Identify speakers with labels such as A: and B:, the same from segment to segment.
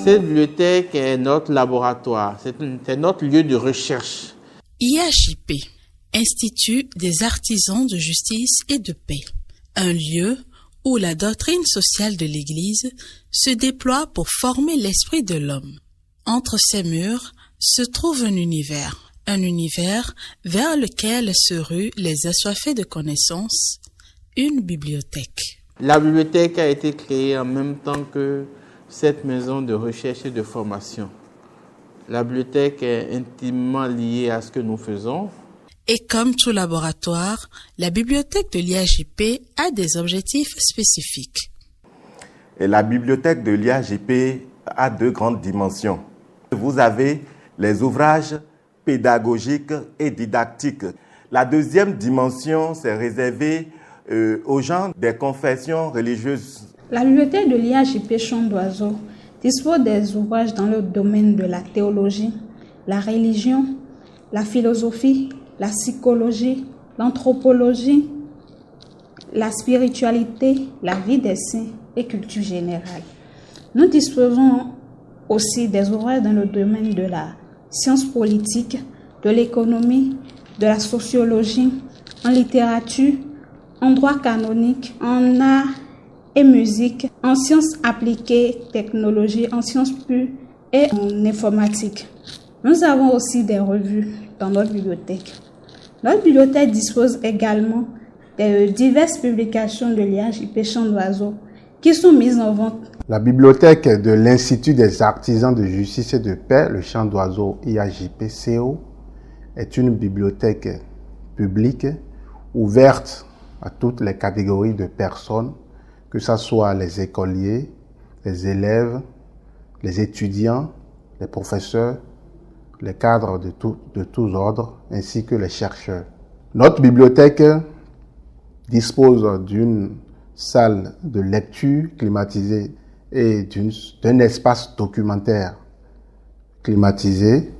A: Cette bibliothèque est notre laboratoire, c'est notre lieu de recherche.
B: IAJP, Institut des artisans de justice et de paix, un lieu où la doctrine sociale de l'Église se déploie pour former l'esprit de l'homme. Entre ces murs se trouve un univers vers lequel se ruent les assoiffés de connaissances, une bibliothèque.
A: La bibliothèque a été créée en même temps que cette maison de recherche et de formation. La bibliothèque est intimement liée à ce que nous faisons.
B: Et comme tout laboratoire, la bibliothèque de l'IAJP a des objectifs spécifiques.
C: Et la bibliothèque de l'IAJP a 2 grandes dimensions. Vous avez les ouvrages pédagogiques et didactiques. La deuxième dimension, c'est réservé aux gens des confessions religieuses.
D: La bibliothèque de l'IAJP Chant d'Oiseau dispose des ouvrages dans le domaine de la théologie, la religion, la philosophie, la psychologie, l'anthropologie, la spiritualité, la vie des saints et culture générale. Nous disposons aussi des ouvrages dans le domaine de la science politique, de l'économie, de la sociologie, en littérature, en droit canonique, en art et musique, en sciences appliquées, technologie, en sciences pures et en informatique. Nous avons aussi des revues dans notre bibliothèque. Notre bibliothèque dispose également de diverses publications de l'IAJP Chant d'Oiseau qui sont mises en vente.
E: La bibliothèque de l'Institut des artisans de justice et de paix, le Chant d'Oiseau IAJP-CO, est une bibliothèque publique ouverte à toutes les catégories de personnes, que ce soit les écoliers, les élèves, les étudiants, les professeurs, les cadres de tous ordres, ainsi que les chercheurs. Notre bibliothèque dispose d'une salle de lecture climatisée et d'un espace documentaire climatisé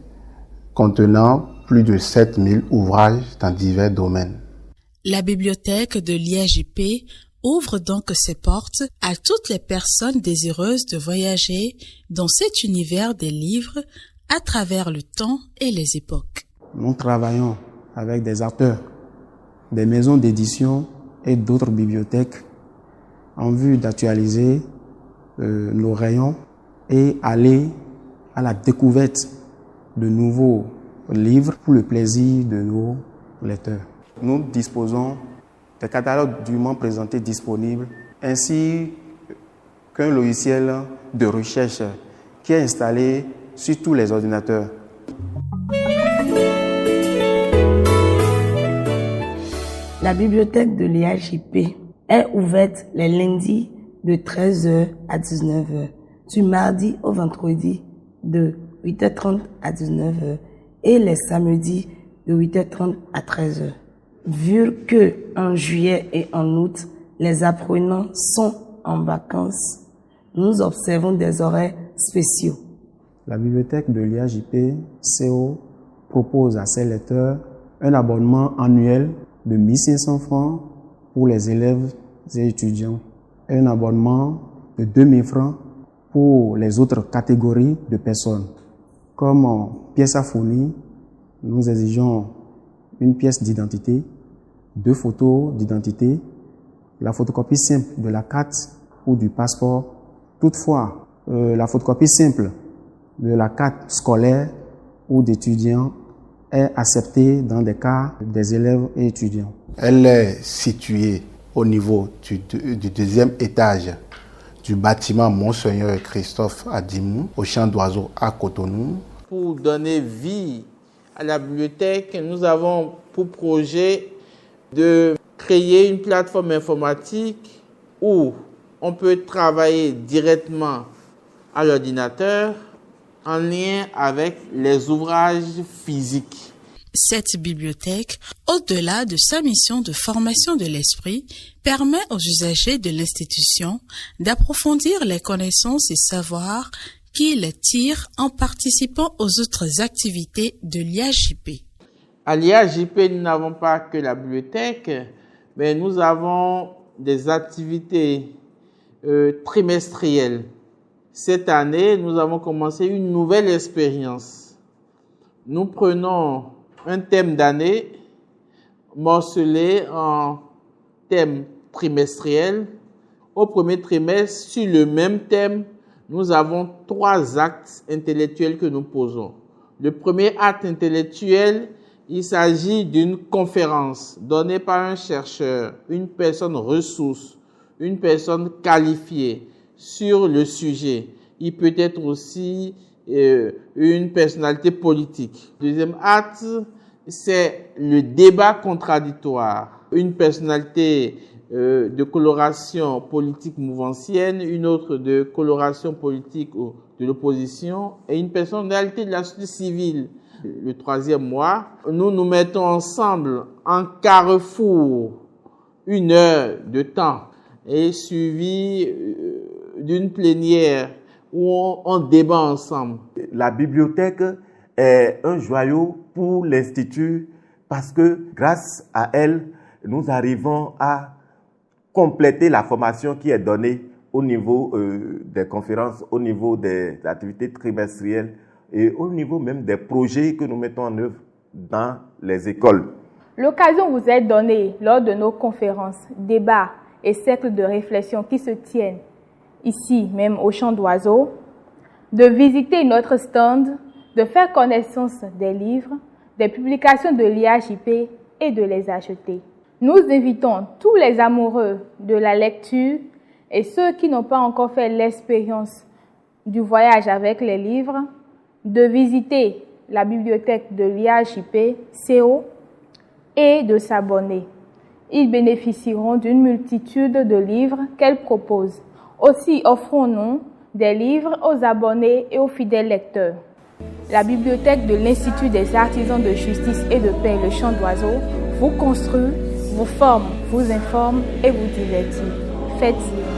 E: contenant plus de 7000 ouvrages dans divers domaines.
B: La bibliothèque de l'IAJP ouvre donc ses portes à toutes les personnes désireuses de voyager dans cet univers des livres à travers le temps et les époques.
F: Nous travaillons avec des auteurs, des maisons d'édition et d'autres bibliothèques en vue d'actualiser nos rayons et aller à la découverte de nouveaux livres pour le plaisir de nos lecteurs. Nous disposons des catalogues dûment présentés disponibles ainsi qu'un logiciel de recherche qui est installé sur tous les ordinateurs.
G: La bibliothèque de l'IAJP est ouverte les lundis de 13h à 19h, du mardi au vendredi de 8h30 à 19h et les samedis de 8h30 à 13h. Vu que en juillet et en août, les apprenants sont en vacances, nous observons des horaires spéciaux.
F: La bibliothèque de l'IAJP-CO propose à ses lecteurs un abonnement annuel de 1500 francs pour les élèves et étudiants et un abonnement de 2000 francs pour les autres catégories de personnes. Comme en pièce à fournir, nous exigeons une pièce d'identité, 2 photos d'identité, la photocopie simple de la carte ou du passeport. Toutefois, la photocopie simple de la carte scolaire ou d'étudiant est acceptée dans des cas des élèves et étudiants.
E: Elle est située au niveau du 2e étage du bâtiment Monseigneur Christophe à Dixmont, au Chant d'Oiseau à Cotonou.
A: Pour donner vie à la bibliothèque, nous avons pour projet de créer une plateforme informatique où on peut travailler directement à l'ordinateur en lien avec les ouvrages physiques.
B: Cette bibliothèque, au-delà de sa mission de formation de l'esprit, permet aux usagers de l'institution d'approfondir les connaissances et savoirs qu'ils tirent en participant aux autres activités de l'IAJP.
A: À l'IAJP, nous n'avons pas que la bibliothèque, mais nous avons des activités trimestrielles. Cette année, nous avons commencé une nouvelle expérience. Nous prenons un thème d'année morcelé en thèmes trimestriels. Au premier trimestre, sur le même thème, nous avons 3 actes intellectuels que nous posons. Le premier acte intellectuel, il s'agit d'une conférence donnée par un chercheur, une personne ressource, une personne qualifiée sur le sujet. Il peut être aussi une personnalité politique. Deuxième acte, c'est le débat contradictoire. Une personnalité de coloration politique mouvancienne, une autre de coloration politique de l'opposition et une personnalité de la société civile. Le troisième mois, nous nous mettons ensemble en carrefour 1 heure de temps et suivi d'une plénière où on débat ensemble.
C: La bibliothèque est un joyau pour l'Institut parce que grâce à elle, nous arrivons à compléter la formation qui est donnée au niveau des conférences, au niveau des activités trimestrielles et au niveau même des projets que nous mettons en œuvre dans les écoles.
H: L'occasion vous est donnée lors de nos conférences, débats et cercles de réflexion qui se tiennent ici, même au Chant d'Oiseaux, de visiter notre stand, de faire connaissance des livres, des publications de l'IAJP et de les acheter. Nous invitons tous les amoureux de la lecture et ceux qui n'ont pas encore fait l'expérience du voyage avec les livres de visiter la bibliothèque de l'IAJP CO et de s'abonner. Ils bénéficieront d'une multitude de livres qu'elle propose. Aussi offrons-nous des livres aux abonnés et aux fidèles lecteurs. La bibliothèque de l'Institut des artisans de justice et de paix, le Chant d'Oiseaux, vous construit, vous forme, vous informe et vous divertit. Faites-y.